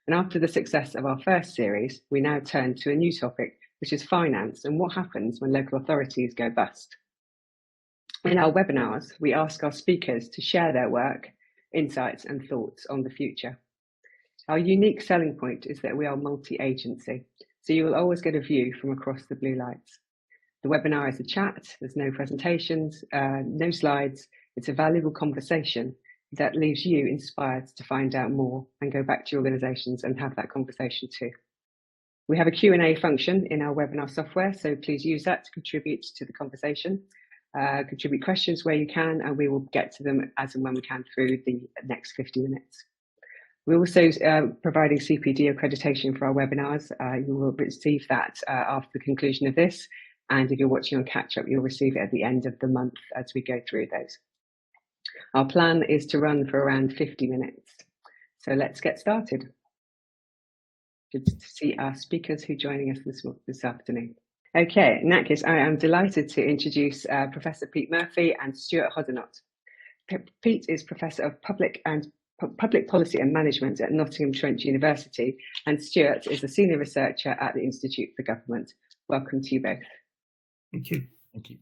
And after the success of our first series, we now turn to a new topic, which is finance and what happens when local authorities go bust. In our webinars, we ask our speakers to share their work, insights and thoughts on the future. Our unique selling point is that we are multi-agency, so you will always get a view from across the blue lights. The webinar is a chat, there's no presentations, no slides. It's a valuable conversation that leaves you inspired to find out more and go back to your organisations and have that conversation too. We have a Q&A function in our webinar software, so please use that to contribute to the conversation. Contribute questions where you can, and we will get to them as and when we can through the next 50 minutes. We're also providing CPD accreditation for our webinars. You will receive that after the conclusion of this, and if you're watching on catch up, you'll receive it at the end of the month as we go through those. Our plan is to run for around 50 minutes. So let's get started. Good to see our speakers who are joining us this afternoon. Okay, in that case, I am delighted to introduce Professor Pete Murphy and Stuart Hoddinott. Pete is Professor of Public Policy and Management at Nottingham Trent University, and Stuart is a Senior Researcher at the Institute for Government. Welcome to you both. Thank you. Thank you.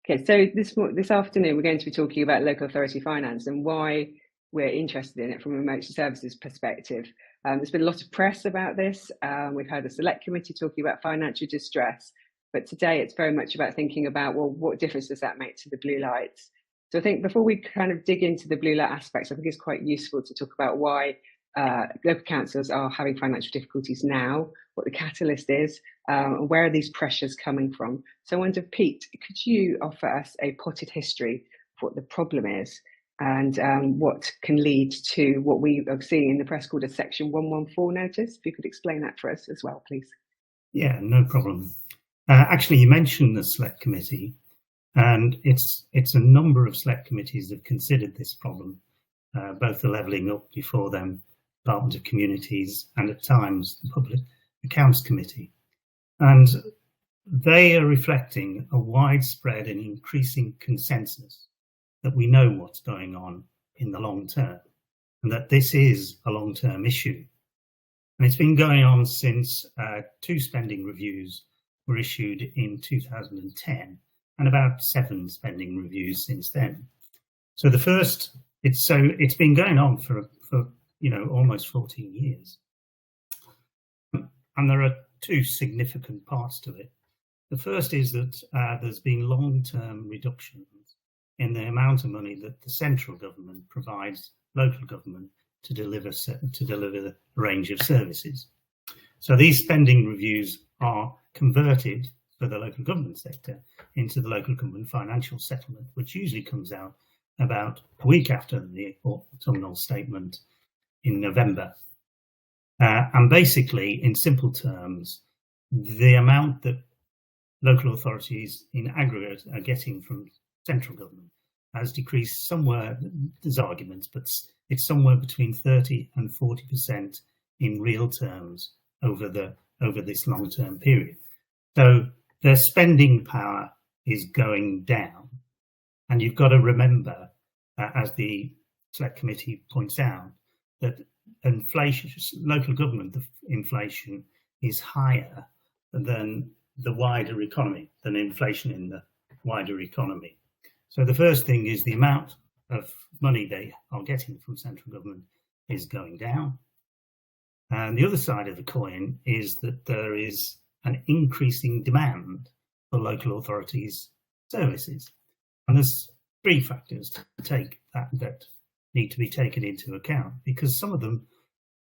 Okay, so this afternoon we're going to be talking about local authority finance and why we're interested in it from a emergency services perspective. There's been a lot of press about this. We've had a select committee talking about financial distress, but today it's very much about thinking about, well, what difference does that make to the blue lights? So I think before we kind of dig into the blue light aspects, I think it's quite useful to talk about why local councils are having financial difficulties now, what the catalyst is, and where are these pressures coming from. So I wonder, Pete, could you offer us a potted history of what the problem is and what can lead to what we are seeing in the press called a Section 114 notice? If you could explain that for us as well, please. Yeah, no problem. Actually, you mentioned the select committee, and it's a number of select committees that have considered this problem, both the Levelling Up before them, Department of Communities, and at times the Public Accounts Committee. And they are reflecting a widespread and increasing consensus that we know what's going on in the long term, and that this is a long-term issue. And it's been going on since 2 spending reviews were issued in 2010, and about 7 spending reviews since then. So the first, it's been going on for almost 14 years. And there are 2 significant parts to it. The first is that there's been long-term reductions in the amount of money that the central government provides local government to deliver a range of services. So these spending reviews are converted for the local government sector into the local government financial settlement, which usually comes out about a week after the autumnal statement in November. And basically, in simple terms, the amount that local authorities in aggregate are getting from central government has decreased somewhere, there's arguments, but it's somewhere between 30 and 40% in real terms over this long-term period. So their spending power is going down. And you've got to remember, as the select committee points out, that inflation, local government inflation is higher than the wider economy, than inflation in the wider economy. So the first thing is the amount of money they are getting from central government is going down. And the other side of the coin is that there is an increasing demand for local authorities' services. And there's 3 factors to take that need to be taken into account, because some of them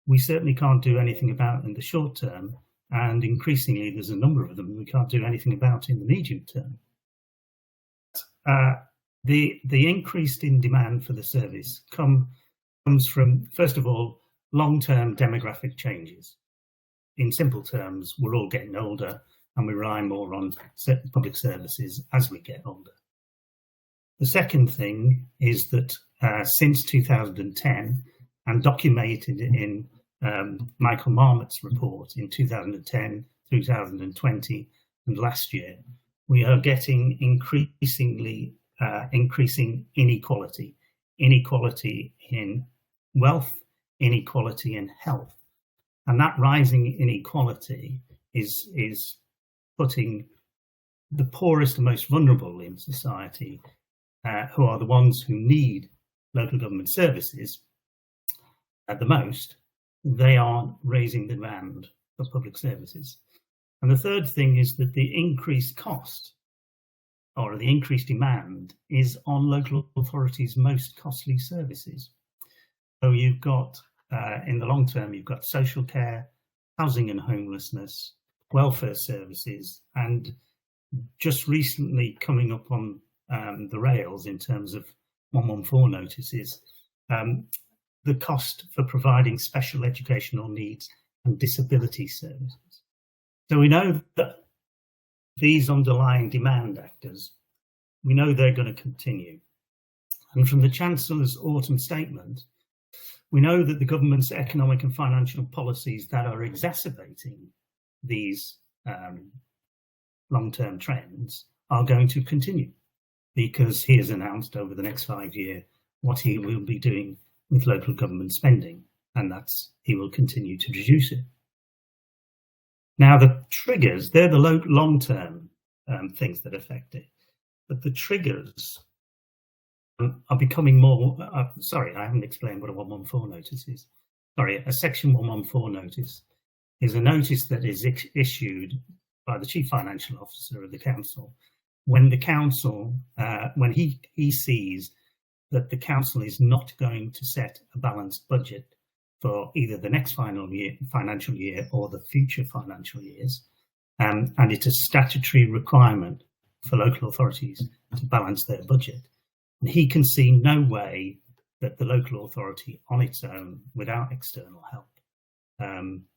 we certainly can't do anything about in the short term, and increasingly there's a number of them we can't do anything about in the medium term. The increase in demand for the service comes from, first of all, long-term demographic changes. In simple terms, we're all getting older and we rely more on public services as we get older. The second thing is that since 2010, and documented in Michael Marmot's report in 2010, 2020, and last year, we are getting increasing inequality in wealth, inequality in health, And that rising inequality is putting the poorest and most vulnerable in society, who are the ones who need local government services at the most, they are raising the demand for public services. And the third thing is that the increased cost or the increased demand is on local authorities' most costly services. So you've got, in the long term, you've got social care, housing and homelessness, welfare services, and just recently coming up on the rails in terms of 114 notices, the cost for providing special educational needs and disability services. So we know that these underlying demand actors, we know they're going to continue. And from the Chancellor's autumn statement, we know that the government's economic and financial policies that are exacerbating these long-term trends are going to continue, because he has announced over the next 5 years what he will be doing with local government spending, and that's he will continue to reduce it. Now, the triggers, they're the long-term things that affect it, but the triggers are becoming more, sorry, I haven't explained what a 114 notice is. Sorry, a section 114 notice is a notice that is issued by the Chief Financial Officer of the Council when the Council, when he sees that the Council is not going to set a balanced budget for either the next financial year or the future financial years, and it's a statutory requirement for local authorities to balance their budget. And he can see no way that the local authority on its own, without external help,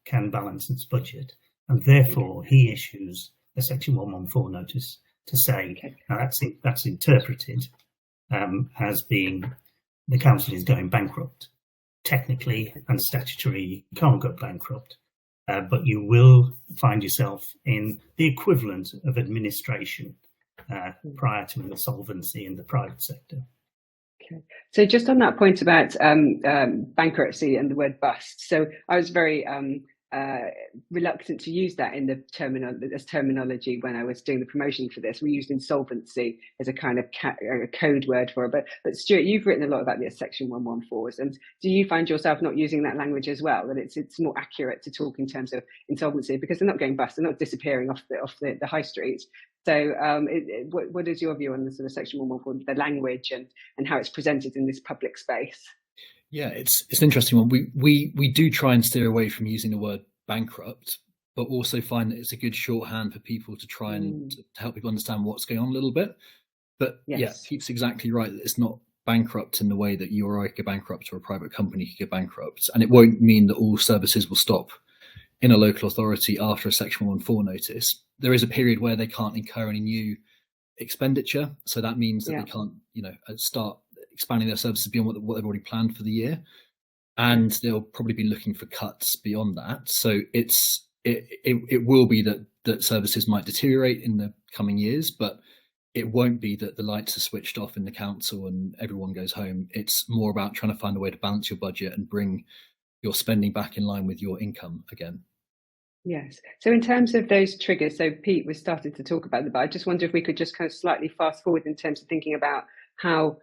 can balance its budget. And therefore, he issues a Section 114 notice to say, now that's interpreted as being the council is going bankrupt. Technically and statutorily, you can't go bankrupt, but you will find yourself in the equivalent of administration prior to insolvency in the private sector. Okay. So just on that point about bankruptcy and the word bust, so I was very reluctant to use that in the terminology when I was doing the promotion for this. We used insolvency as a kind of a code word for it. But Stuart, you've written a lot about the Section 114s, and do you find yourself not using that language as well? That it's more accurate to talk in terms of insolvency, because they're not going bust, they're not disappearing off the high streets. So what is your view on the sort of Section 114, the language and how it's presented in this public space? Yeah, it's an interesting one. We do try and steer away from using the word bankrupt, but also find that it's a good shorthand for people to try and to help people understand what's going on a little bit. But yes. Yeah, Pete's exactly right that it's not bankrupt in the way that you or I could go bankrupt or a private company could go bankrupt. And it won't mean that all services will stop in a local authority after a Section 114 notice. There is a period where they can't incur any new expenditure. So that means that they can't, start expanding their services beyond what they've already planned for the year, and they'll probably be looking for cuts beyond that. So it will be that services might deteriorate in the coming years, but it won't be that the lights are switched off in the council and everyone goes home. It's more about trying to find a way to balance your budget and bring your spending back in line with your income again. Yes. So in terms of those triggers, so Pete was starting to talk about them, but I just wonder if we could just kind of slightly fast forward in terms of thinking about how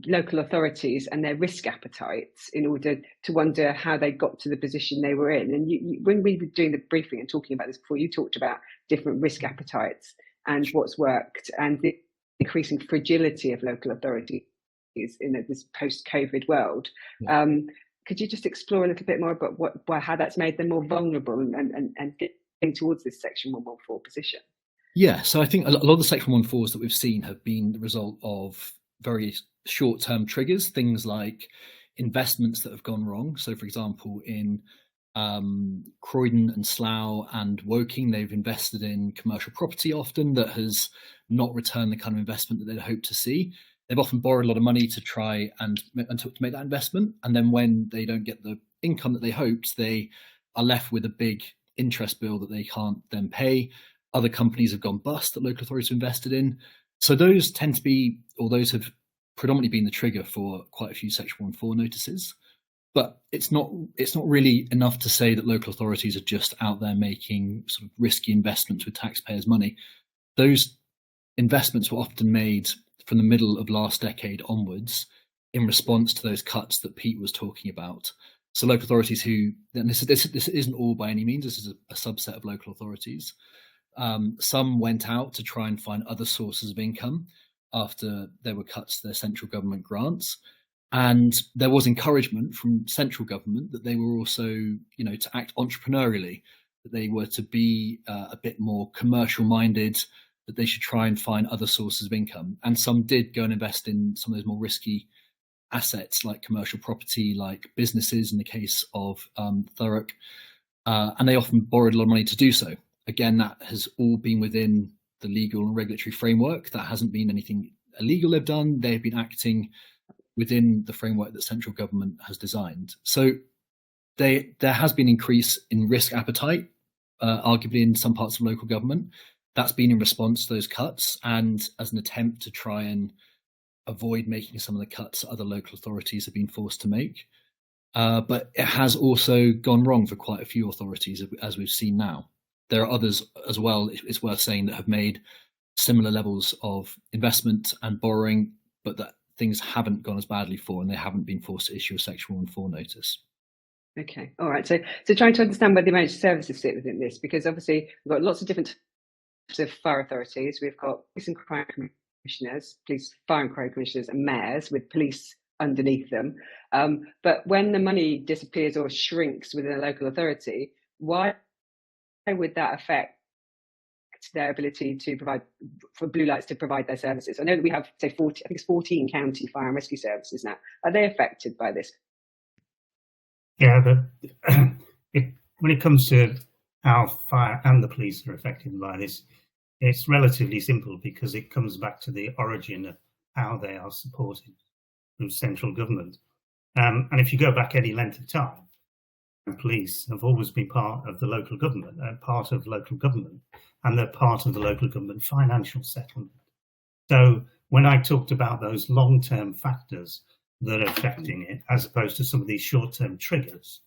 local authorities and their risk appetites in order to wonder how they got to the position they were in. And you, when we were doing the briefing and talking about this before, you talked about different risk appetites and what's worked and the increasing fragility of local authorities in this post-COVID world. Yeah. Could you just explore a little bit more about how that's made them more vulnerable and getting towards this Section 114 position? Yeah, so I think a lot of the Section 114s that we've seen have been the result of very short-term triggers, things like investments that have gone wrong. So, for example, in Croydon and Slough and Woking, they've invested in commercial property often that has not returned the kind of investment that they'd hoped to see. They've often borrowed a lot of money to try and to make that investment. And then when they don't get the income that they hoped, they are left with a big interest bill that they can't then pay. Other companies have gone bust that local authorities have invested in. So those tend to be, or those have predominantly been the trigger for quite a few Section 114 notices. But it's not really enough to say that local authorities are just out there making sort of risky investments with taxpayers' money. Those investments were often made from the middle of last decade onwards in response to those cuts that Pete was talking about. So local authorities who, and this isn't all by any means, this is a subset of local authorities. Some went out to try and find other sources of income after there were cuts to their central government grants. And there was encouragement from central government that they were also, to act entrepreneurially, that they were to be a bit more commercial minded, that they should try and find other sources of income. And some did go and invest in some of those more risky assets like commercial property, like businesses in the case of Thurrock. And they often borrowed a lot of money to do so. Again, that has all been within the legal and regulatory framework. That hasn't been anything illegal they've done. They've been acting within the framework that central government has designed. So there has been an increase in risk appetite, arguably in some parts of local government. That's been in response to those cuts and as an attempt to try and avoid making some of the cuts other local authorities have been forced to make. But it has also gone wrong for quite a few authorities, as we've seen now. There are others as well, it's worth saying, that have made similar levels of investment and borrowing, but that things haven't gone as badly for, and they haven't been forced to issue a Section 114 notice. Okay, all right. So trying to understand where the emergency services sit within this, because obviously we've got lots of different types of fire authorities. We've got police and crime commissioners, police, fire and crime commissioners, and mayors with police underneath them. But when the money disappears or shrinks within a local authority, why would that affect their ability to provide, for blue lights to provide their services? I know that we have, say, 14 county fire and rescue services now. Are they affected by this? Yeah, when it comes to how fire and the police are affected by this, it's relatively simple because it comes back to the origin of how they are supported from central government. And if you go back any length of time, police have always been part of the local government, and they're part of the local government financial settlement. So when I talked about those long-term factors that are affecting it, as opposed to some of these short-term triggers,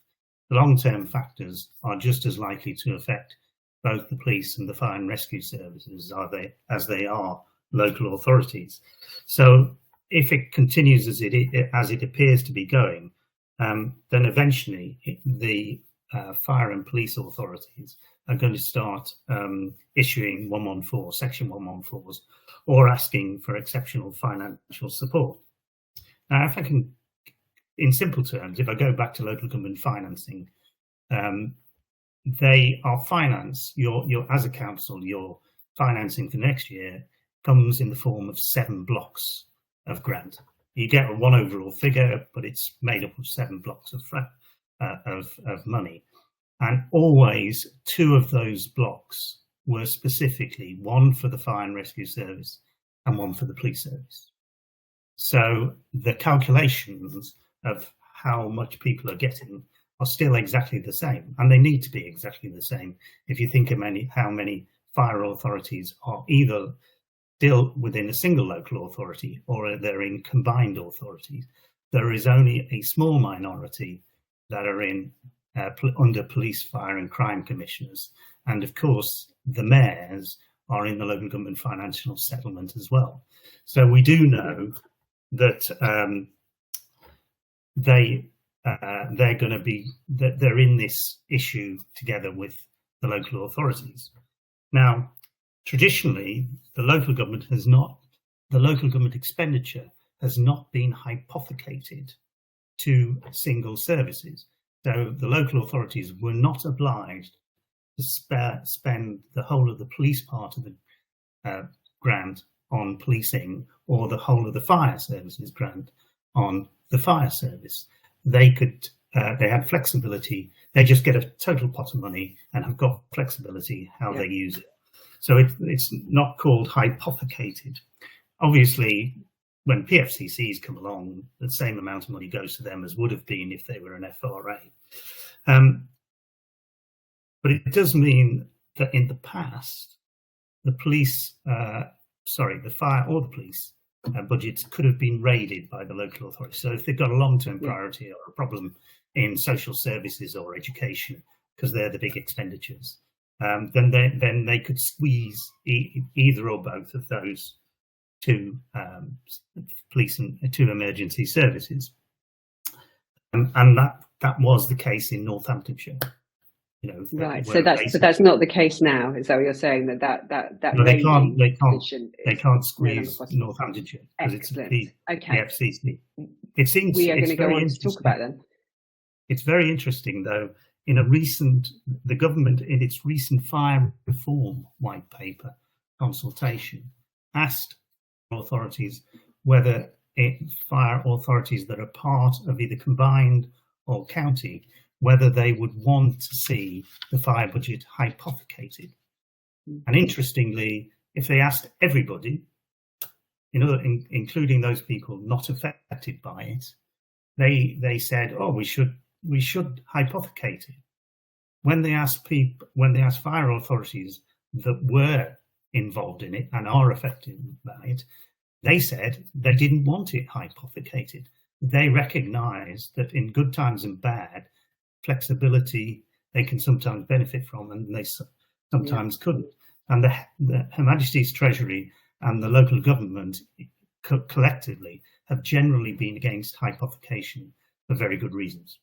the long-term factors are just as likely to affect both the police and the fire and rescue services as they are local authorities. So if it continues as it appears to be going, then eventually the fire and police authorities are going to start issuing 114, Section 114s, or asking for exceptional financial support. Now, if I can, in simple terms, if I go back to local government financing, they are financed, your as a council, your financing for next year comes in the form of 7 blocks of grant. You get a one overall figure, but it's made up of 7 blocks of money. And always 2 of those blocks were specifically, one for the fire and rescue service and one for the police service. So the calculations of how much people are getting are still exactly the same, and they need to be exactly the same. If you think of how many fire authorities are either still within a single local authority or they're in combined authorities, there is only a small minority that are in under police, fire and crime commissioners. And of course, the mayors are in the local government financial settlement as well. So we do know that they're going to be, that they're in this issue together with the local authorities. Now, traditionally, the local government expenditure has not been hypothecated to single services. So the local authorities were not obliged to spend the whole of the police part of the grant on policing, or the whole of the fire services grant on the fire service. They had flexibility. They just get a total pot of money and have got flexibility how they use it. So it's not called hypothecated. Obviously, when PFCCs come along, the same amount of money goes to them as would have been if they were an FRA. But it does mean that in the past, the fire or the police budgets could have been raided by the local authority. So if they've got a long-term priority or a problem in social services or education, because they're the big expenditures, then they could squeeze either or both of those to police and to emergency services, and that was the case in Northamptonshire. Right. So that's not the case now. Is that what you're saying? That no, they can't squeeze Northamptonshire because it's the FCC. It seems we are going to go on to talk about then. It's very interesting, though. The government, in its recent fire reform white paper consultation, asked authorities whether fire authorities that are part of either combined or county, whether they would want to see the fire budget hypothecated. And interestingly, if they asked everybody, including those people not affected by it, they said, "Oh, we should hypothecate it." When they asked fire authorities that were involved in it and are affected by it, they said they didn't want it hypothecated. They recognised that in good times and bad, flexibility they can sometimes benefit from, and they sometimes couldn't. And Her Majesty's Treasury and the local government collectively have generally been against hypothecation for very good reasons.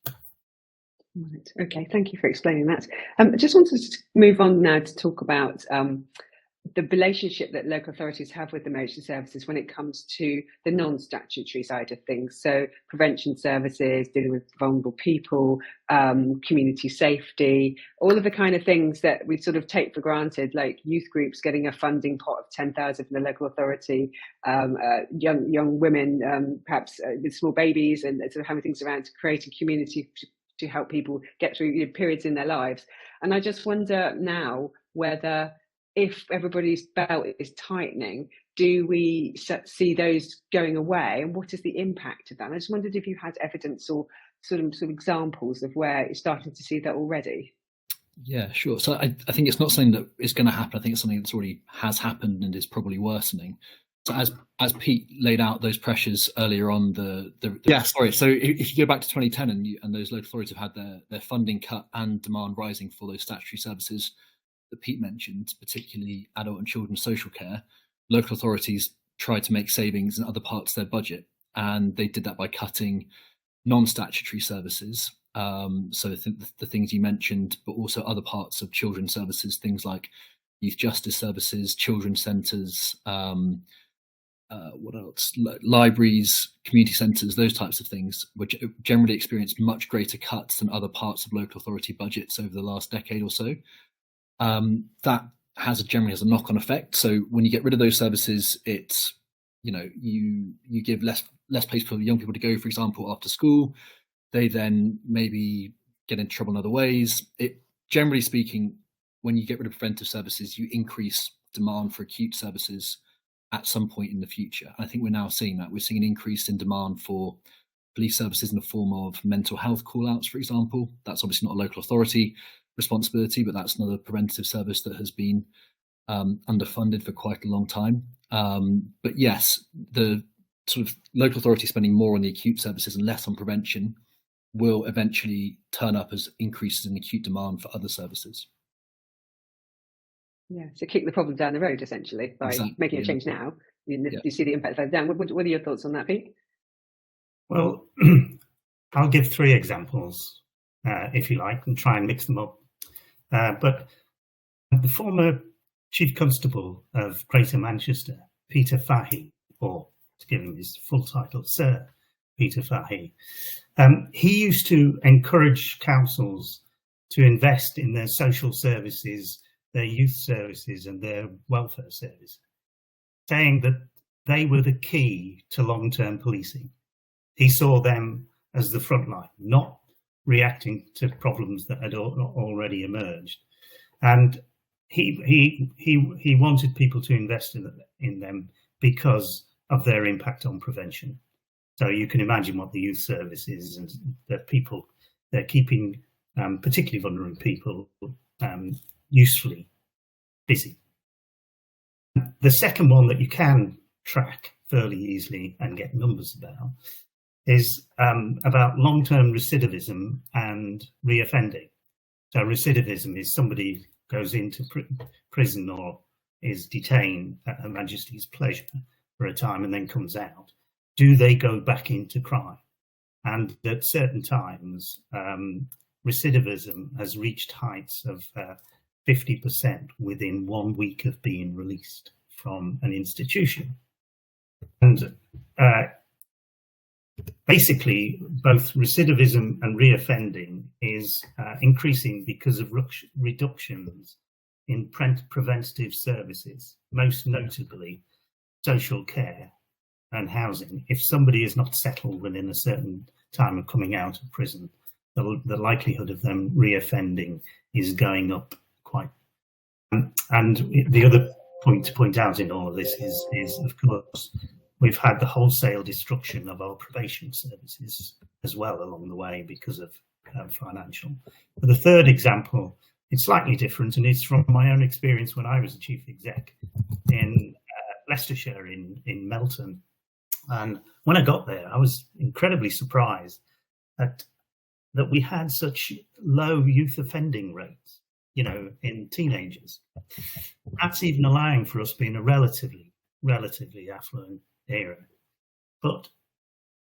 Right. Okay. Thank you for explaining that. I just wanted to move on now to talk about the relationship that local authorities have with emergency services when it comes to the non-statutory side of things. So prevention services, dealing with vulnerable people, community safety, all of the kind of things that we sort of take for granted, like youth groups getting a funding pot of 10,000 from the local authority, young women, perhaps with small babies, and sort of having things around to create a community to help people get through periods in their lives. And I just wonder now whether, if everybody's belt is tightening, do we see those going away, and what is the impact of that? And I just wondered if you had evidence or sort of examples of where you're starting to see that already. Yeah, sure. So I think it's not something that is going to happen. I think it's something that's already has happened and is probably worsening. So as Pete laid out those pressures earlier on, sorry. So if you go back to 2010 and those local authorities have had their funding cut and demand rising for those statutory services that Pete mentioned, particularly adult and children's social care, local authorities tried to make savings in other parts of their budget, and they did that by cutting non-statutory services. So the things you mentioned, but also other parts of children's services, things like youth justice services, children's centres, what else? Libraries, community centres, those types of things, which generally experienced much greater cuts than other parts of local authority budgets over the last decade or so. That generally has a knock-on effect. So when you get rid of those services, it's, you give less place for young people to go, for example, after school. They then maybe get into trouble in other ways. Generally speaking, when you get rid of preventive services, you increase demand for acute services at some point in the future. I think we're now seeing that. We're seeing an increase in demand for police services in the form of mental health call-outs, for example. That's obviously not a local authority responsibility, but that's another preventative service that has been underfunded for quite a long time. But yes, the sort of local authority spending more on the acute services and less on prevention will eventually turn up as increases in acute demand for other services. Yeah, so kick the problem down the road, essentially, by making a change now. You see the impact further down. What are your thoughts on that, Pete? Well, I'll give 3 examples, if you like, and try and mix them up. But the former Chief Constable of Greater Manchester, Peter Fahey, or to give him his full title, Sir Peter Fahey, he used to encourage councils to invest in their social services, their youth services and their welfare service, saying that they were the key to long-term policing. He saw them as the front line, not reacting to problems that had already emerged. And he wanted people to invest in them because of their impact on prevention. So you can imagine what the youth service is, and they're keeping particularly vulnerable people usefully busy. The second one that you can track fairly easily and get numbers about, is about long-term recidivism and reoffending. So recidivism is somebody goes into prison or is detained at Her Majesty's pleasure for a time and then comes out. Do they go back into crime? And at certain times, recidivism has reached heights of 50% within 1 week of being released from an institution. And basically, both recidivism and reoffending is increasing because of reductions in preventative services, most notably social care and housing. If somebody is not settled within a certain time of coming out of prison, the likelihood of them reoffending is going up quite. And the other point to point out in all of this is of course, we've had the wholesale destruction of our probation services as well along the way because of financial. But the third example, it's slightly different, and it's from my own experience when I was a chief exec in Leicestershire in Melton. And when I got there, I was incredibly surprised that we had such low youth offending rates, you know, in teenagers. That's even allowing for us being a relatively affluent area. But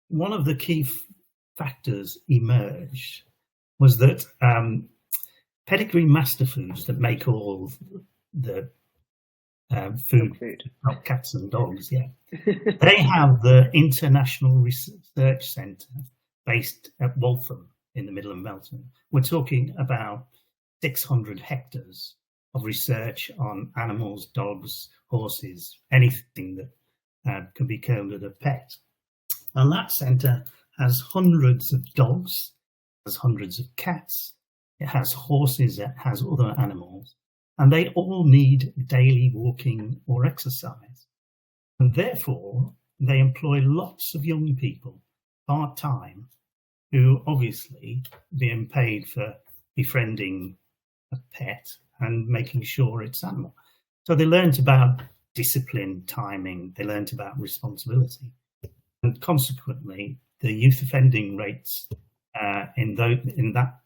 one of the key factors emerged was that pedigree master foods that make all the food, not cats and dogs, they have the International Research Centre based at Waltham in the middle of Melton. We're talking about 600 hectares of research on animals, dogs, horses, anything that can be counted a pet. And that centre has hundreds of dogs, has hundreds of cats, it has horses, it has other animals, and they all need daily walking or exercise. And therefore, they employ lots of young people part-time who obviously being paid for befriending a pet and making sure it's animal. So they learnt about discipline, timing, they learnt about responsibility. And consequently, the youth offending rates in that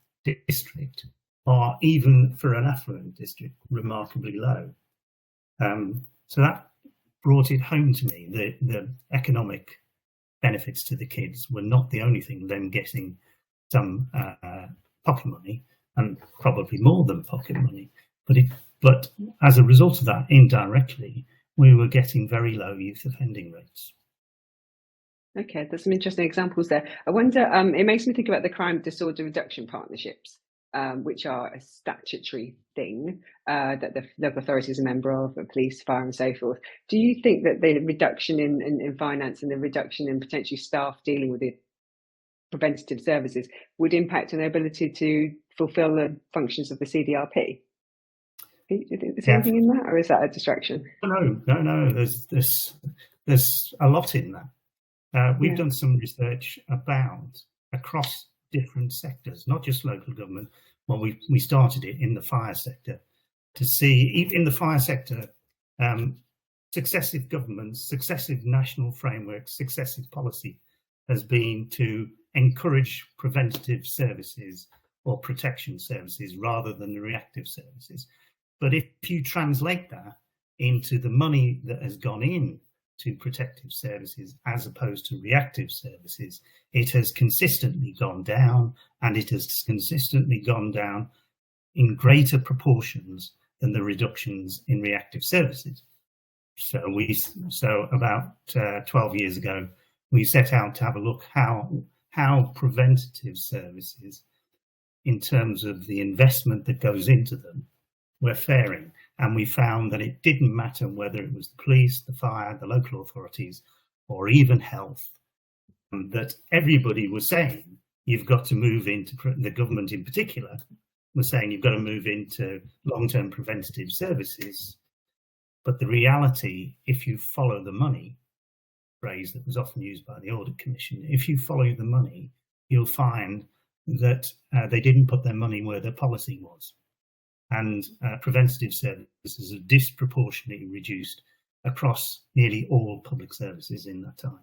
district are, even for an affluent district, remarkably low. So that brought it home to me. The economic benefits to the kids were not the only thing, them getting some pocket money, and probably more than pocket money, but as a result of that, indirectly, we were getting very low youth offending rates. Okay, there's some interesting examples there. I wonder, it makes me think about the crime disorder reduction partnerships, which are a statutory thing that the local authorities are a member of, police, fire and so forth. Do you think that the reduction in finance and the reduction in potentially staff dealing with the preventative services would impact on their ability to fulfil the functions of the CDRP? Do you think there's anything in that, or is that a distraction? No. There's a lot in that. We've done some research about across different sectors, not just local government. Well, we started it in the fire sector to see, in the fire sector, successive governments, successive national frameworks, successive policy has been to encourage preventative services or protection services rather than the reactive services. But if you translate that into the money that has gone in to protective services as opposed to reactive services, it has consistently gone down, and it has consistently gone down in greater proportions than the reductions in reactive services. So about 12 years ago, we set out to have a look how preventative services, in terms of the investment that goes into them, were faring. And we found that it didn't matter whether it was the police, the fire, the local authorities, or even health, that everybody was saying you've got to move into, the government in particular was saying you've got to move into long-term preventative services. But the reality, if you follow the money, phrase that was often used by the Audit Commission, if you follow the money, you'll find that they didn't put their money where their policy was. And preventative services are disproportionately reduced across nearly all public services in that time.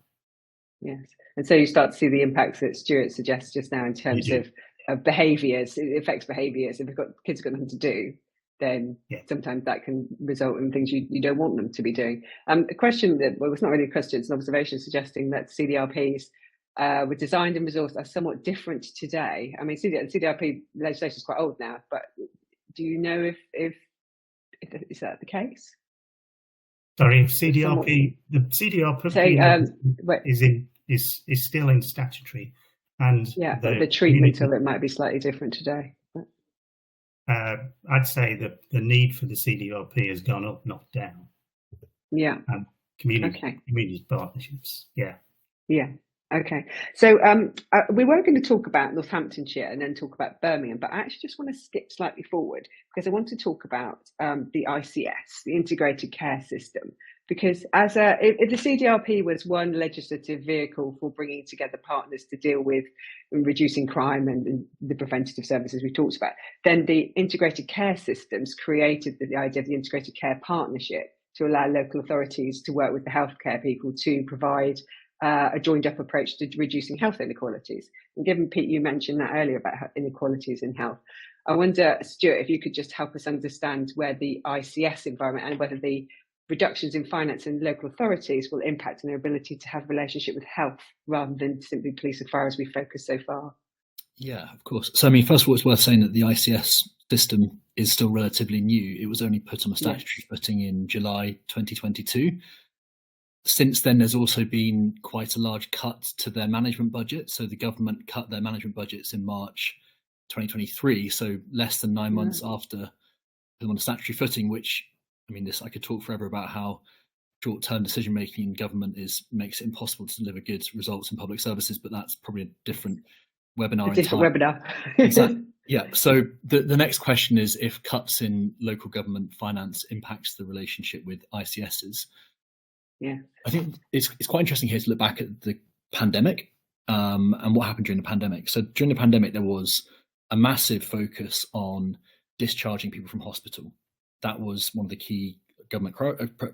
Yes, and so you start to see the impacts that Stuart suggests just now in terms of behaviours. It affects behaviours. If kids have got nothing to do, then sometimes that can result in things you don't want them to be doing. A question that, well, it's not really a question, it's an observation suggesting that CDRPs were designed and resourced are somewhat different today. I mean, CDRP legislation is quite old now, but do you know if is that the case? Sorry, CDRP, the CDRP is still in statutory, and but the treatment of it might be slightly different today. I'd say that the need for the CDRP has gone up, not down. Yeah. Community partnerships. Yeah. Yeah. Okay. So we were going to talk about Northamptonshire and then talk about Birmingham, but I actually just want to skip slightly forward because I want to talk about the ICS, the Integrated Care System, because if the CDRP was one legislative vehicle for bringing together partners to deal with reducing crime and the preventative services we talked about, then the Integrated Care Systems created the idea of the Integrated Care Partnership to allow local authorities to work with the healthcare people to provide a joined up approach to reducing health inequalities. And given, Pete, you mentioned that earlier about inequalities in health, I wonder, Stuart, if you could just help us understand where the ICS environment and whether the reductions in finance in local authorities will impact on their ability to have a relationship with health rather than simply police as far as we focus so far. Yeah, of course. So, I mean, first of all, it's worth saying that the ICS system is still relatively new. It was only put on a statutory footing in July 2022. Since then, there's also been quite a large cut to their management budget. So the government cut their management budgets in March 2023, so less than 9 months after them on a statutory footing, which, I mean, I could talk forever about how short-term decision-making in government makes it impossible to deliver good results in public services, but that's probably a different webinar. Exactly. Yeah. So the next question is if cuts in local government finance impacts the relationship with ICSs. Yeah, I think it's quite interesting here to look back at the pandemic and what happened during the pandemic. So during the pandemic, there was a massive focus on discharging people from hospital. That was one of the key government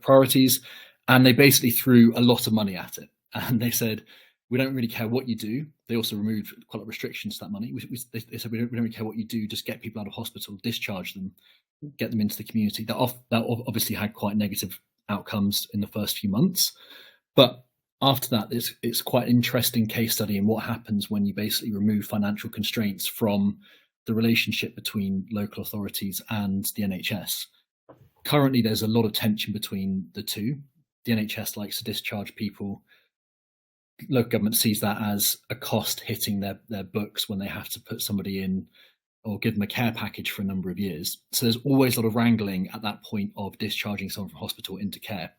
priorities, and they basically threw a lot of money at it. And they said, we don't really care what you do. They also removed quite a lot of restrictions to that money. They said, we don't really care what you do, just get people out of hospital, discharge them, get them into the community. That obviously had quite negative outcomes in the first few months, but after that it's quite an interesting case study in what happens when you basically remove financial constraints from the relationship between local authorities and the NHS. Currently there's a lot of tension between the two. The NHS likes to discharge people. Local government sees that as a cost hitting their books when they have to put somebody in or give them a care package for a number of years. So there's always a lot of wrangling at that point of discharging someone from hospital into care.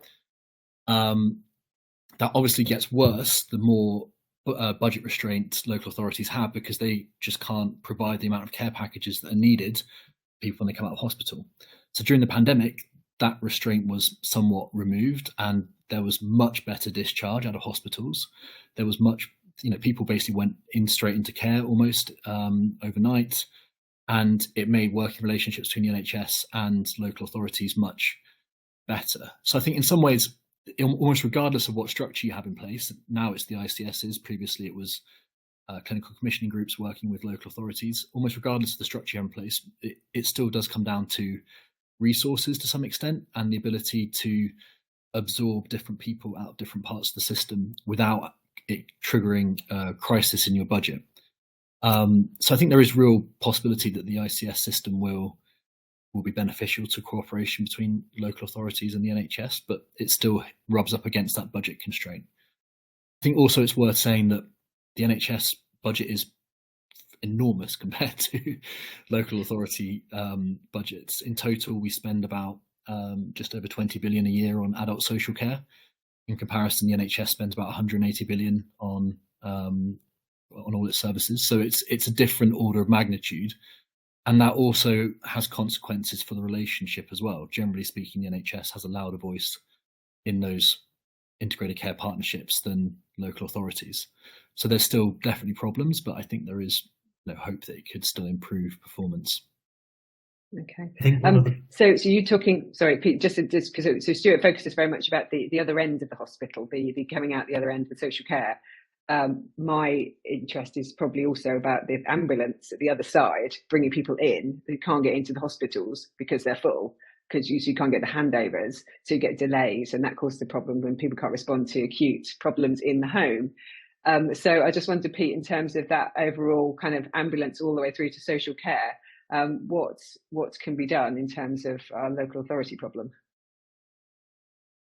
That obviously gets worse the more budget restraints local authorities have, because they just can't provide the amount of care packages that are needed for people when they come out of hospital. So during the pandemic, that restraint was somewhat removed and there was much better discharge out of hospitals. There was much, people basically went straight into care almost overnight. And it made working relationships between the NHS and local authorities much better. So I think in some ways, almost regardless of what structure you have in place, now it's the ICSs, previously it was clinical commissioning groups working with local authorities, almost regardless of the structure you have in place, it still does come down to resources to some extent and the ability to absorb different people out of different parts of the system without it triggering a crisis in your budget. So I think there is real possibility that the ICS system will be beneficial to cooperation between local authorities and the NHS, but it still rubs up against that budget constraint. I think also it's worth saying that the NHS budget is enormous compared to local authority budgets. In total, we spend about just over 20 billion a year on adult social care. In comparison, the NHS spends about 180 billion on all its services. So it's a different order of magnitude. And that also has consequences for the relationship as well. Generally speaking, the NHS has a louder voice in those integrated care partnerships than local authorities. So there's still definitely problems, but I think there is hope that it could still improve performance. Okay. So you're talking, sorry, Pete, just because so Stuart focuses very much about the other end of the hospital, the coming out the other end with social care. My interest is probably also about the ambulance at the other side, bringing people in who can't get into the hospitals because they're full, because you can't get the handovers, so you get delays, and that causes the problem when people can't respond to acute problems in the home. So I just wondered, Pete, in terms of that overall kind of ambulance all the way through to social care, what can be done in terms of our local authority problem?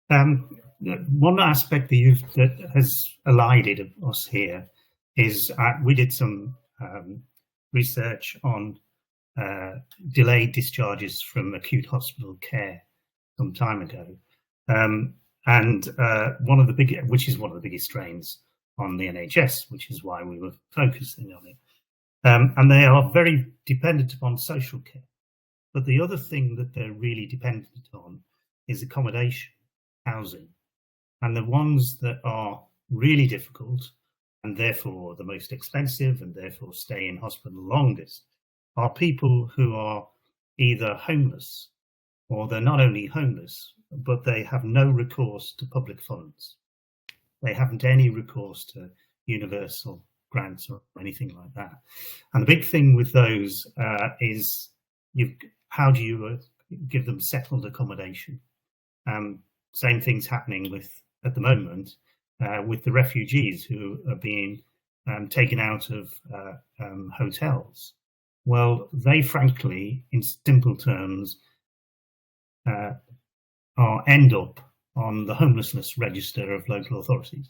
One aspect that has elided us here is we did some research on delayed discharges from acute hospital care some time ago, and which is one of the biggest strains on the NHS, which is why we were focusing on it. And they are very dependent upon social care. But the other thing that they're really dependent on is accommodation, housing. And the ones that are really difficult and therefore the most expensive and therefore stay in hospital longest are people who are either homeless, or they're not only homeless, but they have no recourse to public funds. They haven't any recourse to universal grants or anything like that. And the big thing with those is how do you give them settled accommodation? Same thing's happening at the moment with the refugees who are being taken out of hotels. Well, they frankly, in simple terms, end up on the homelessness register of local authorities,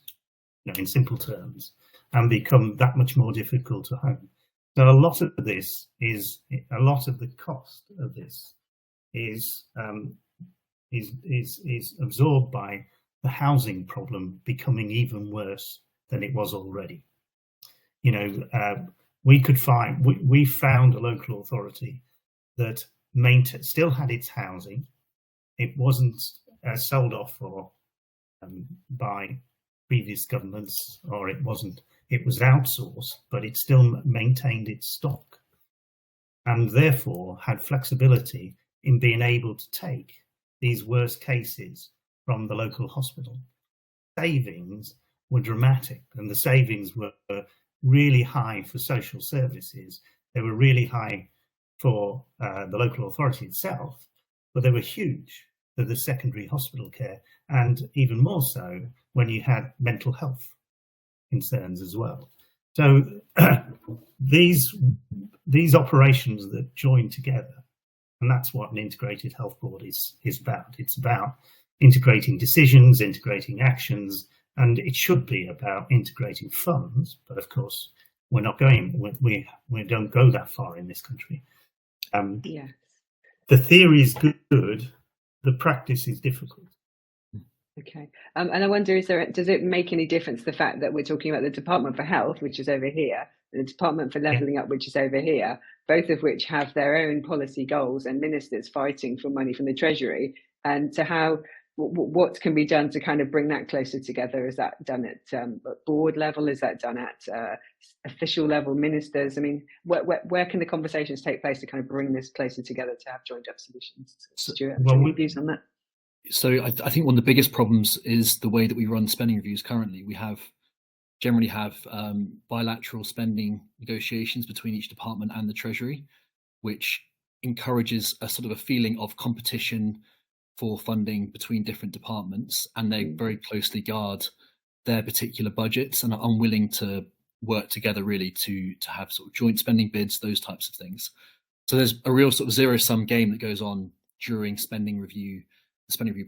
in simple terms, and become that much more difficult to home. So a lot of the cost of this is absorbed by the housing problem becoming even worse than it was already. We found a local authority that still had its housing. It wasn't sold off by previous governments, or it was outsourced, but it still maintained its stock, and therefore had flexibility in being able to take these worst cases from the local hospital. Savings were dramatic, and the savings were really high for social services. They were really high for the local authority itself, but they were huge for the secondary hospital care, and even more so when you had mental health concerns as well. So these operations that join together, and that's what an integrated health board is about. It's about integrating decisions, integrating actions, and it should be about integrating funds. But of course, we don't go that far in this country. Yes. The theory is good. The practice is difficult. Okay. And I wonder, does it make any difference, the fact that we're talking about the Department for Health, which is over here, and the Department for Levelling Up, which is over here, both of which have their own policy goals and ministers fighting for money from the Treasury, and to what can be done to kind of bring that closer together? Is that done at board level? Is that done at official level, ministers? I mean, where can the conversations take place to kind of bring this closer together to have joined up solutions? Stuart, any views on that? So I think one of the biggest problems is the way that we run spending reviews currently. We generally have bilateral spending negotiations between each department and the Treasury, which encourages a sort of a feeling of competition for funding between different departments, and they very closely guard their particular budgets and are unwilling to work together really to have sort of joint spending bids, those types of things. So there's a real sort of zero-sum game that goes on during the spending review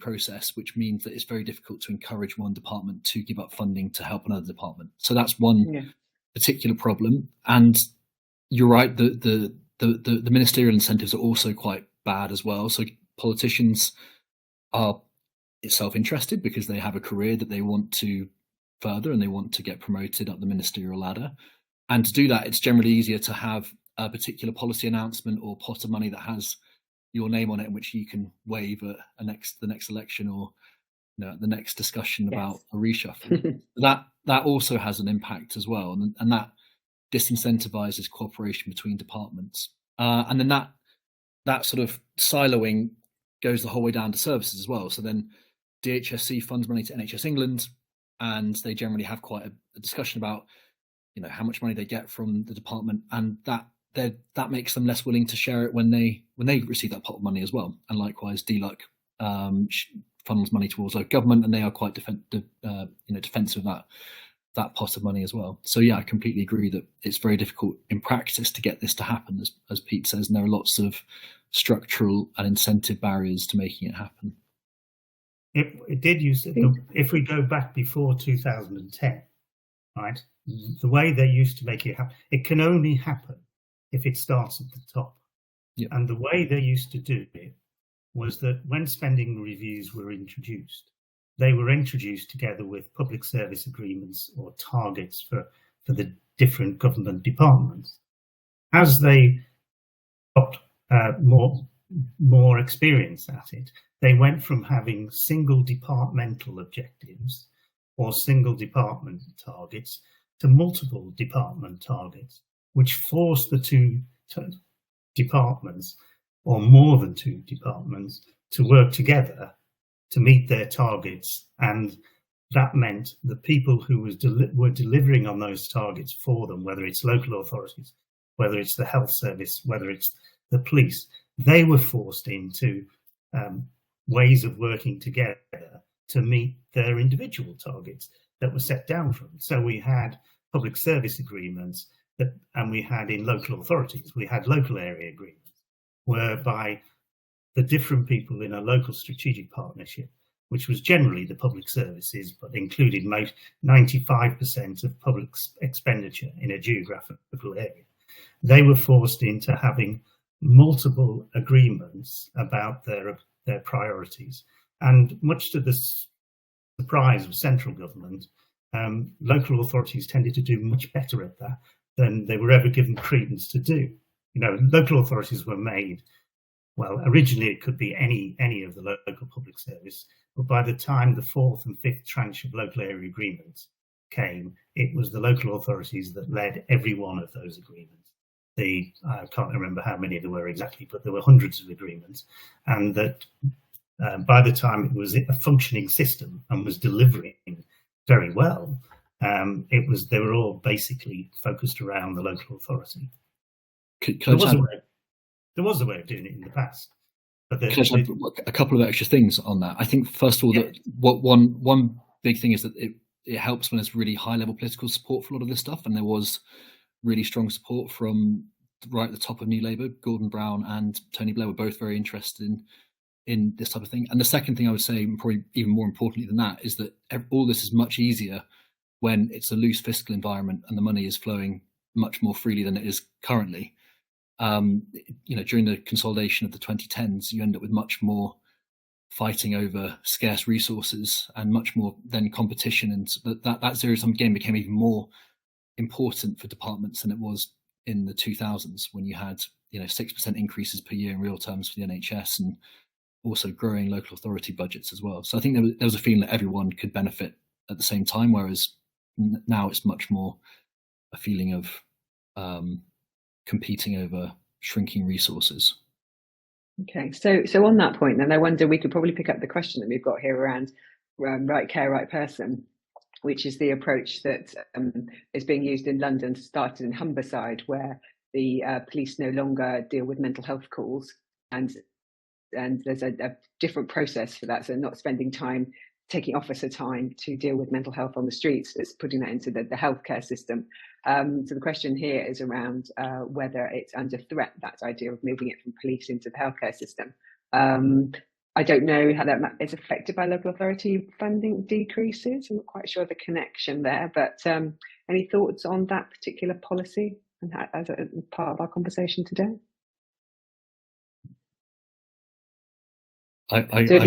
process, which means that it's very difficult to encourage one department to give up funding to help another department. So that's one particular problem. And you're right, the ministerial incentives are also quite bad as well. So politicians are self-interested because they have a career that they want to further and they want to get promoted up the ministerial ladder. And to do that, it's generally easier to have a particular policy announcement or pot of money that has your name on it, in which you can wave at the next election, or the next discussion about a reshuffle. that also has an impact as well, and that disincentivizes cooperation between departments. And then that that sort of siloing goes the whole way down to services as well. So then DHSC funds money to NHS England, and they generally have quite a discussion about, you know, how much money they get from the department, and that makes them less willing to share it when they receive that pot of money as well. And likewise, DLUC funnels money towards local government, and they are quite defensive of that pot of money as well. So yeah, I completely agree that it's very difficult in practice to get this to happen, as Pete says, and there are lots of structural and incentive barriers to making it happen. It did use to, if we go back before 2010, right, the way they used to make it happen, it can only happen if it starts at the top. Yeah. And the way they used to do it was that when spending reviews were introduced, they were introduced together with public service agreements or targets for the different government departments. As they got more experience at it, they went from having single departmental objectives or single department targets to multiple department targets, which forced the two departments, or more than two departments, to work together to meet their targets. And that meant the people who were delivering on those targets for them, whether it's local authorities, whether it's the health service, whether it's the police, they were forced into ways of working together to meet their individual targets that were set down for them. So we had public service agreements and we had in local authorities, we had local area agreements, whereby the different people in a local strategic partnership, which was generally the public services, but included 95% of public expenditure in a geographical area, they were forced into having multiple agreements about their priorities. And much to the surprise of central government, local authorities tended to do much better at that than they were ever given credence to do. You know, local authorities were made, well, originally it could be any of the local public service, but by the time the fourth and fifth tranche of local area agreements came, it was the local authorities that led every one of those agreements. I can't remember how many there were exactly, but there were hundreds of agreements, and that by the time it was a functioning system and was delivering very well, they were all basically focused around the local authority. There was a way of doing it in the past. But a couple of extra things on that. I think first of all, that one big thing is that it helps when there's really high level political support for a lot of this stuff, and there was really strong support from right at the top of New Labour. Gordon Brown and Tony Blair were both very interested in this type of thing. And the second thing I would say, probably even more importantly than that, is that all this is much easier when it's a loose fiscal environment and the money is flowing much more freely than it is currently. During the consolidation of the 2010s, you end up with much more fighting over scarce resources and much more then competition, and that zero-sum game became even more important for departments than it was in the 2000s, when you had 6% increases per year in real terms for the NHS, and also growing local authority budgets as well. So I think there was a feeling that everyone could benefit at the same time, whereas now it's much more a feeling of competing over shrinking resources. Okay, so on that point, then I wonder, we could probably pick up the question that we've got here around right care, right person, which is the approach that is being used in London, started in Humberside, where the police no longer deal with mental health calls, and there's a different process for that. So not spending time, taking officer time to deal with mental health on the streets, it's putting that into the healthcare system. So the question here is around whether it's under threat, that idea of moving it from police into the healthcare system. I don't know how that is affected by local authority funding decreases. I'm not quite sure the connection there, but any thoughts on that particular policy and that as a part of our conversation today? So if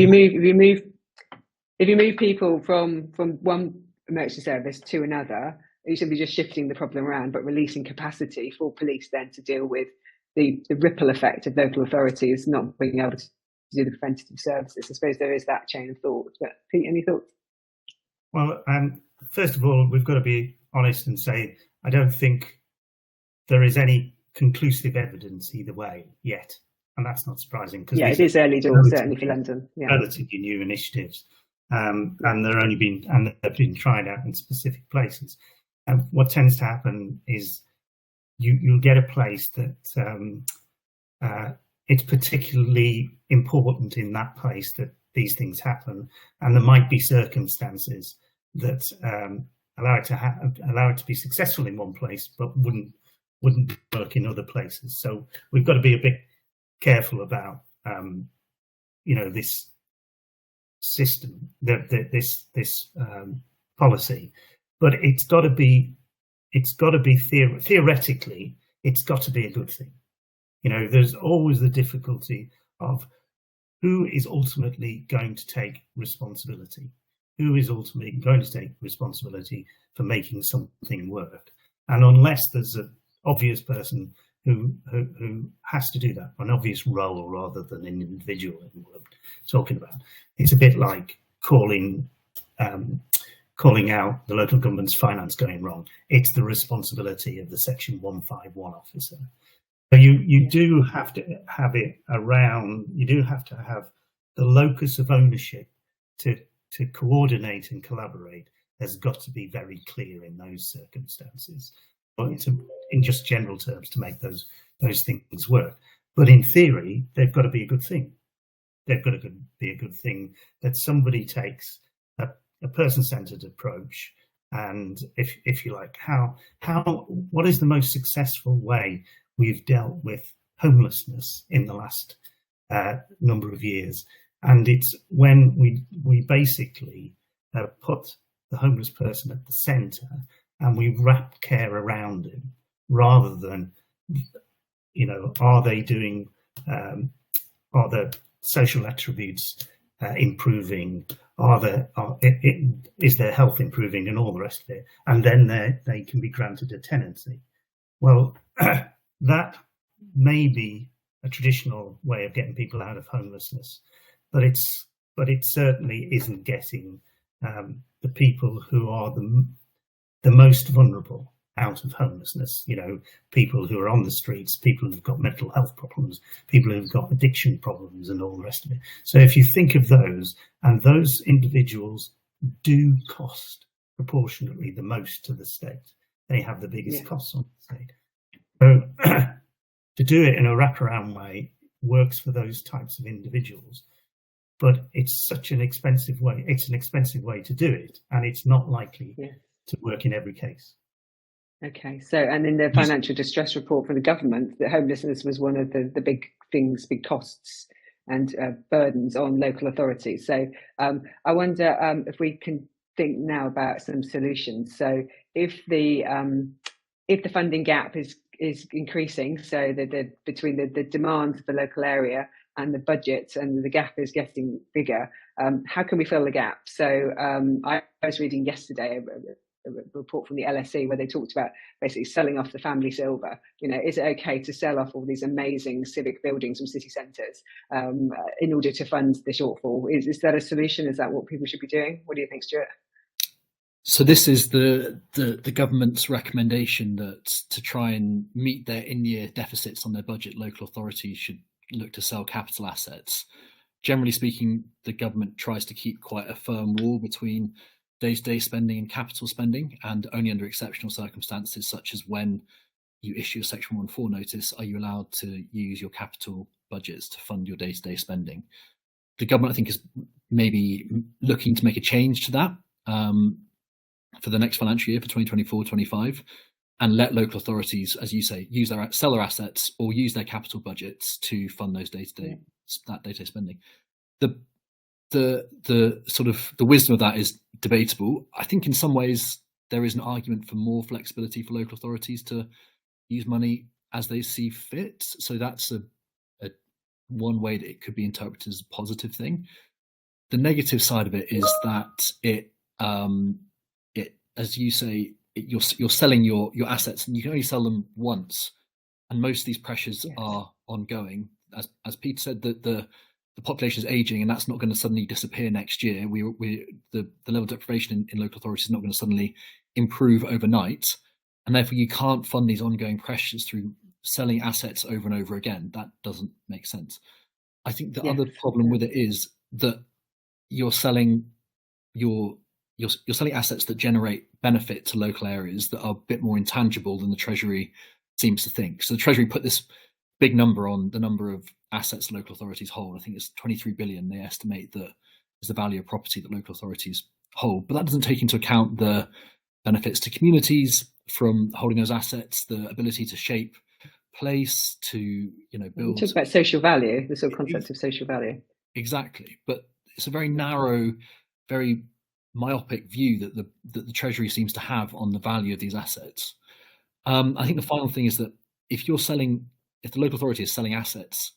you move people from one emergency service to another, you should be just shifting the problem around, but releasing capacity for police then to deal with the ripple effect of local authorities not being able to do the preventative services. I suppose there is that chain of thought. But Pete, any thoughts? Well, first of all, we've got to be honest and say, I don't think there is any conclusive evidence either way yet and that's not surprising because it is early doors, certainly for London. Yeah. Relatively new initiatives, and they've been tried out in specific places. And what tends to happen is you'll get a place that it's particularly important in that place that these things happen, and there might be circumstances that allow it to be successful in one place, but wouldn't work in other places. So we've got to be a bit careful about this system, this policy, but it's got to be theoretically, it's got to be a good thing. There's always the difficulty of who is ultimately going to take responsibility. Who is ultimately going to take responsibility for making something work? And unless there's an obvious person who has to do that, an obvious role rather than an individual who we're talking about, it's a bit like calling out the local government's finance going wrong. It's the responsibility of the Section 151 officer. So you do have to have it around. You do have to have the locus of ownership to coordinate and collaborate has got to be very clear in those circumstances, but in just general terms, to make those things work. But in theory, they've got to be a good thing. They've got to be a good thing that somebody takes a person-centered approach, and if you like, what is the most successful way we've dealt with homelessness in the last number of years? And it's when we basically put the homeless person at the centre and we wrap care around him, rather than, are the social attributes improving? Is their health improving, and all the rest of it? And then they can be granted a tenancy. Well, that may be a traditional way of getting people out of homelessness, but it certainly isn't getting the people who are the most vulnerable out of homelessness. People who are on the streets, people who've got mental health problems, people who've got addiction problems, and all the rest of it. So if you think of those, and those individuals do cost proportionately the most to the state, they have the biggest costs on the state. So to do it in a wraparound way works for those types of individuals, but it's such an expensive way. It's an expensive way to do it, and it's not likely to work in every case. Okay, so, and in the financial distress report from the government, that homelessness was one of the big things, big costs and burdens on local authorities. So I wonder if we can think now about some solutions. So if the funding gap is increasing, so between the demand of the local area and the budget, and the gap is getting bigger, how can we fill the gap? So I was reading yesterday a report from the LSE where they talked about basically selling off the family silver. Is it okay to sell off all these amazing civic buildings from city centres in order to fund the shortfall? Is that a solution? Is that what people should be doing? What do you think, Stuart? So this is the government's recommendation that to try and meet their in-year deficits on their budget, local authorities should look to sell capital assets. Generally speaking, the government tries to keep quite a firm wall between day-to-day spending and capital spending, and only under exceptional circumstances, such as when you issue a Section 114 notice, are you allowed to use your capital budgets to fund your day-to-day spending. The government, I think, is maybe looking to make a change to that for the next financial year, for 2024-25, and let local authorities, as you say, sell their assets or use their capital budgets to fund those day-to-day spending. The sort of the wisdom of that is debatable. I think in some ways there is an argument for more flexibility for local authorities to use money as they see fit. So that's a one way that it could be interpreted as a positive thing. The negative side of it is that it as you say, you're selling your assets, and you can only sell them once, and most of these pressures are ongoing. As Peter said, that the population is aging, and that's not going to suddenly disappear next year. The level of deprivation in local authorities is not going to suddenly improve overnight, and therefore you can't fund these ongoing pressures through selling assets over and over again, that doesn't make sense. I think the Yes, other problem yeah. with it is that you're selling you're selling assets that generate benefit to local areas that are a bit more intangible than the Treasury seems to think. So the Treasury put this big number on the number of assets local authorities hold. I think it's 23 billion they estimate that is the value of property that local authorities hold. But that doesn't take into account the benefits to communities from holding those assets, the ability to shape place, to build. We talk about social value, the sort of concept of social value. Exactly, but it's a very narrow, very myopic view that the Treasury seems to have on the value of these assets. I think the final thing is that if the local authority is selling assets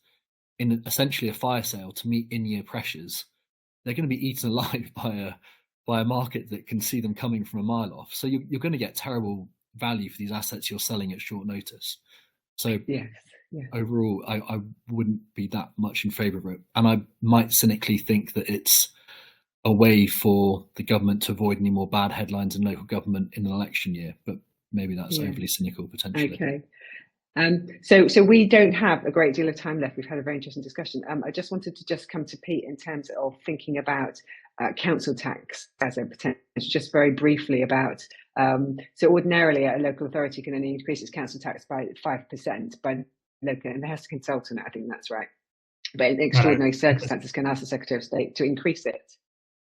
in essentially a fire sale to meet in-year pressures, they're going to be eaten alive by a market that can see them coming from a mile off. So you're going to get terrible value for these assets you're selling at short notice. So yes. Overall, I wouldn't be that much in favour of it. And I might cynically think that it's a way for the government to avoid any more bad headlines in local government in an election year. But maybe that's overly cynical potentially. Okay. So we don't have a great deal of time left. We've had a very interesting discussion. I just wanted to just come to Pete in terms of thinking about council tax as a potential, just very briefly about, so ordinarily a local authority can only increase its council tax by 5% by local, and it has to consult on it, I think that's right. But in extraordinary circumstances can ask the Secretary of State to increase it.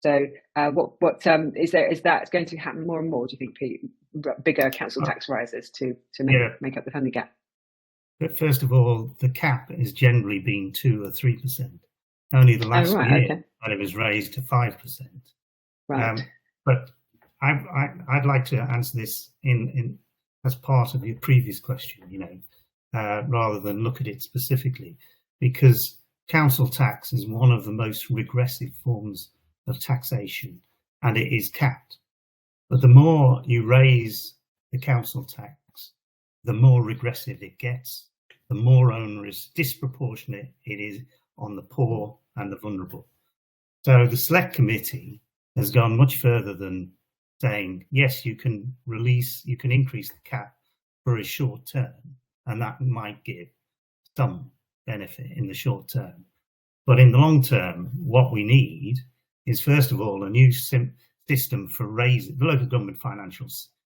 So what is that going to happen more and more, do you think, Pete? Bigger council tax rises to make up the funding gap? But first of all, the cap is generally been 2 or 3%. Only the last year that it was raised to 5%. Right. But I'd like to answer this in as part of your previous question, rather than look at it specifically, because council tax is one of the most regressive forms of taxation, and it is capped. But the more you raise the council tax, the more regressive it gets, the more onerous, disproportionate it is on the poor and the vulnerable. So the Select Committee has gone much further than saying, yes, you can increase the cap for a short term, and that might give some benefit in the short term. But in the long term, what we need is, first of all, a new system for raising the local government financial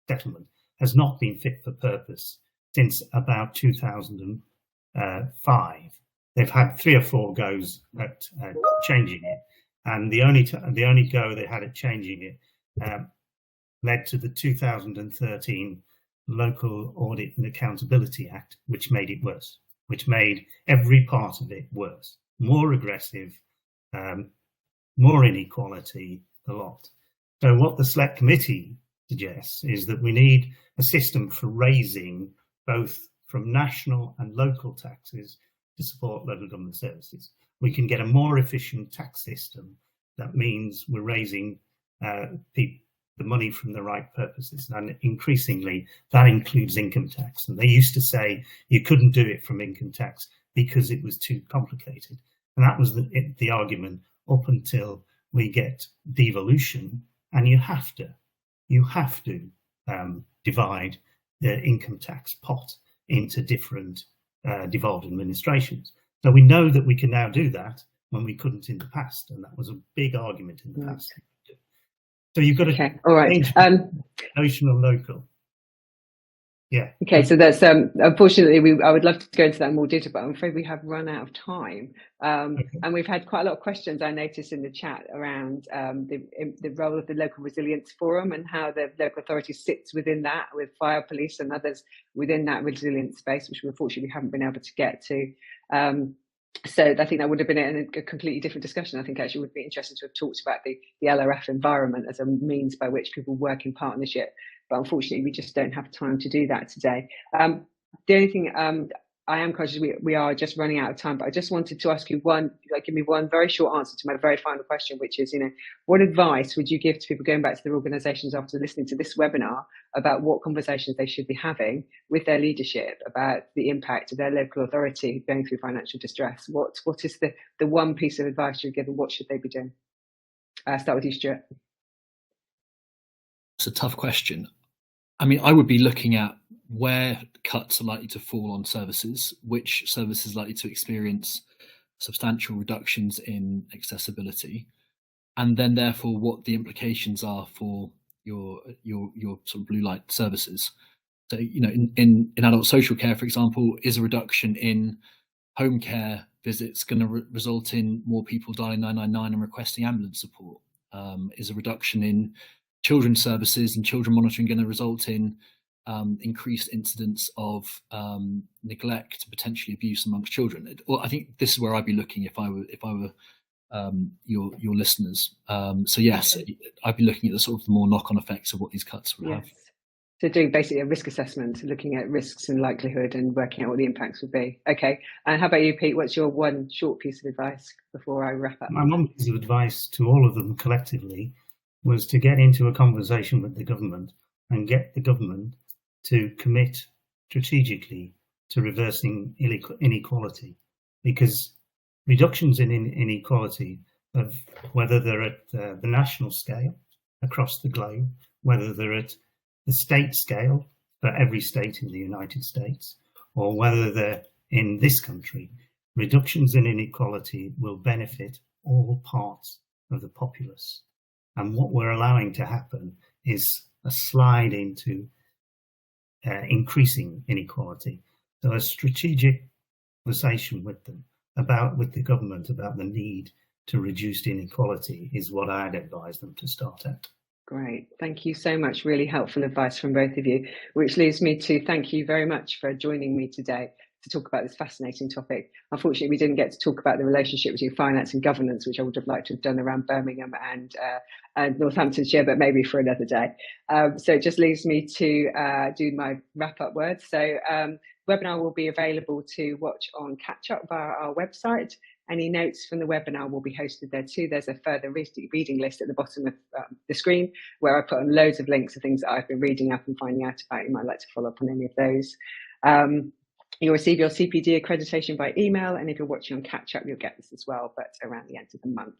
settlement. Has not been fit for purpose since about 2005. They've had 3 or 4 goes at changing it, and the only go they had at changing it led to the 2013 Local Audit and Accountability Act, which made it worse, which made every part of it worse, more regressive, more inequality, a lot. So what the Select Committee suggests is that we need a system for raising both from national and local taxes to support local government services. We can get a more efficient tax system. That means we're raising the money from the right purposes, and increasingly that includes income tax. And they used to say you couldn't do it from income tax because it was too complicated, and that was the argument up until we get devolution, and you have to divide the income tax pot into different devolved administrations. So we know that we can now do that when we couldn't in the past, and that was a big argument in the past. So you've got to change notion of local. Yeah. Okay, so that's unfortunately I would love to go into that in more detail, but I'm afraid we have run out of time. And we've had quite a lot of questions, I noticed in the chat, around the role of the Local Resilience Forum and how the local authority sits within that, with fire police and others within that resilience space, which we unfortunately haven't been able to get to. So I think that would have been a completely different discussion. I think actually would be interesting to have talked about the LRF environment as a means by which people work in partnership. But unfortunately, we just don't have time to do that today. The only thing I am conscious we are just running out of time, but I just wanted to ask you give me one very short answer to my very final question, which is, what advice would you give to people going back to their organisations after listening to this webinar about what conversations they should be having with their leadership about the impact of their local authority going through financial distress? What is the one piece of advice you'd give, and what should they be doing? Start with you, Stuart. It's a tough question. I mean, I would be looking at where cuts are likely to fall on services, which services are likely to experience substantial reductions in accessibility, and then therefore what the implications are for your sort of blue light services. So, in adult social care, for example, is a reduction in home care visits going to result in more people dialing 999 and requesting ambulance support? Is a reduction in children's services and children monitoring going to result in increased incidents of neglect, potentially abuse amongst children? Well, I think this is where I'd be looking if I were your listeners. So yes, I'd be looking at the sort of the more knock-on effects of what these cuts would have. So doing basically a risk assessment, looking at risks and likelihood and working out what the impacts would be. Okay. And how about you, Pete? What's your one short piece of advice before I wrap up? My one piece of advice to all of them collectively was to get into a conversation with the government and get the government to commit strategically to reversing inequality, because reductions in inequality, of whether they're at the national scale across the globe, whether they're at the state scale for every state in the United States, or whether they're in this country, reductions in inequality will benefit all parts of the populace. And what we're allowing to happen is a slide into increasing inequality. So a strategic conversation with the government about the need to reduce inequality is what I'd advise them to start at. Great. Thank you so much. Really helpful advice from both of you, which leads me to thank you very much for joining me today to talk about this fascinating topic. Unfortunately, we didn't get to talk about the relationship between finance and governance, which I would have liked to have done around Birmingham and Northamptonshire, but maybe for another day. So it just leaves me to do my wrap-up words. So webinar will be available to watch on catch-up via our website. Any notes from the webinar will be hosted there too. There's a further reading list at the bottom of the screen where I put on loads of links of things that I've been reading up and finding out about. You might like to follow up on any of those. You'll receive your CPD accreditation by email, and if you're watching on catch up, you'll get this as well, but around the end of the month.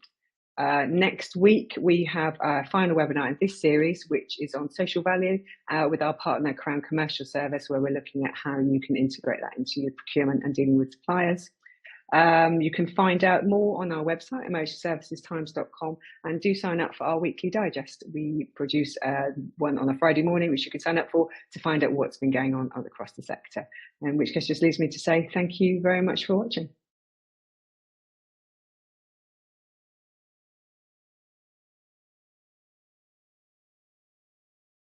Next week, we have a final webinar in this series, which is on social value with our partner Crown Commercial Service, where we're looking at how you can integrate that into your procurement and dealing with suppliers. You can find out more on our website, emotionservicestimes.com, and do sign up for our weekly digest. We produce one on a Friday morning, which you can sign up for to find out what's been going on across the sector. In which case, just leaves me to say thank you very much for watching.